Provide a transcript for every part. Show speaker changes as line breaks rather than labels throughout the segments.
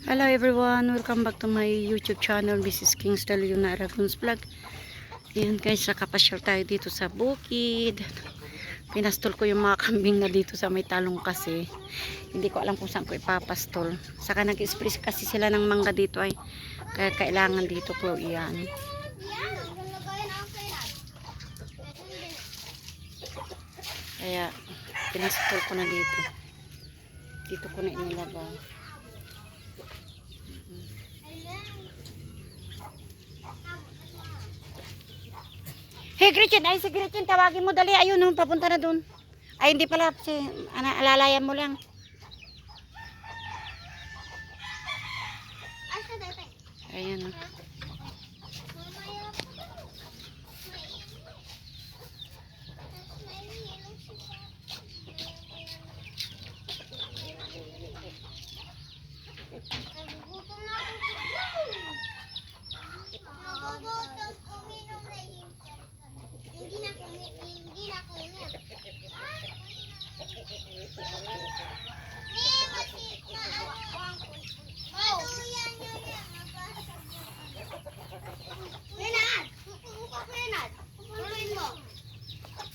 Hello everyone, welcome back to my YouTube channel. This is Kingston Leona Aragon's Vlog. Ayan guys, nakapasyal tayo dito sa bukid. Pinastol ko yung mga kambing na dito sa may talong kasi hindi ko alam kung saan ko ipapastol. Saka nag-express kasi sila ng mangga dito ay kaya kailangan dito ko iyan. Kaya pinastol ko na dito. Dito ko na inilagay. Hey Gretchen, ay si Gretchen, tawagin mo dali. Ayun, no, papunta na dun. Ay, hindi pala. Alalayan mo lang. Ayan, no.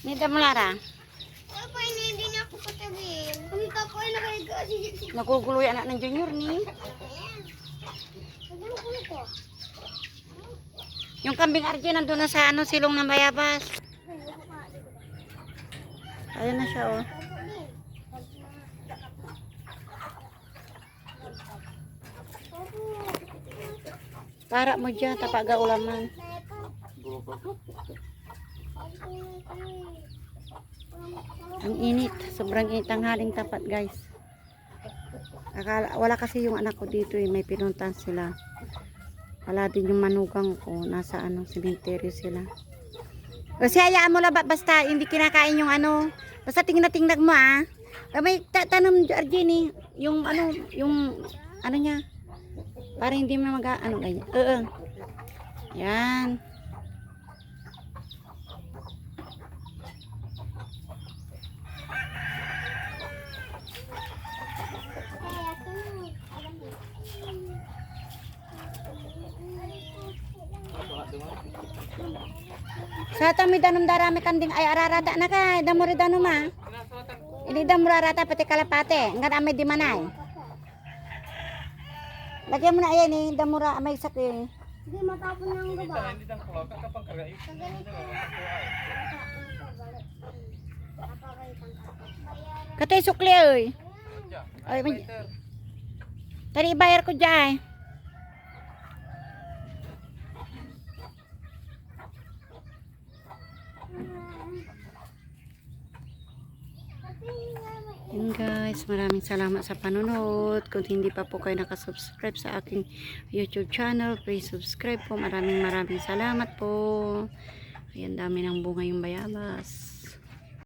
Nida mo Lara.
Hindi na ako katabihin. Kung ako ay nakaligasin.
Naguguloy anak ng junior ni.
Nagulo ko.
Yung kambing Arjen nandun na sa ano, silong ng bayabas. Ayun na siya oh. Para mo dyan, tapaga ulaman. Ang init, sobrang init ang haling tapat guys. Wala kasi yung anak ko dito eh, may pinuntahan sila. Wala din yung manugang ko, nasa ano, sementeryo sila. Kasi hayaan mo lang, basta hindi kinakain yung ano, basta tingnan mo ah. May tanong Arjen eh, yung ano niya, para hindi mo ano ganyan. Yan. Sa tami danom darami kanding ay ararata na ka, damo ri danom ma. Ini damo rarata pati kalapate, ngan amay di manay. Lagyan mo na ayan eh, damo ra amay sakit.
Hindi matapon ng gaba.
Katay sukli oy. Ay, tari bayar ko diay. Yun guys, maraming salamat sa panonood. Kung hindi pa po kayo nakasubscribe sa aking YouTube channel, please subscribe po. Maraming salamat po. Ayan, dami ng bunga yung bayabas.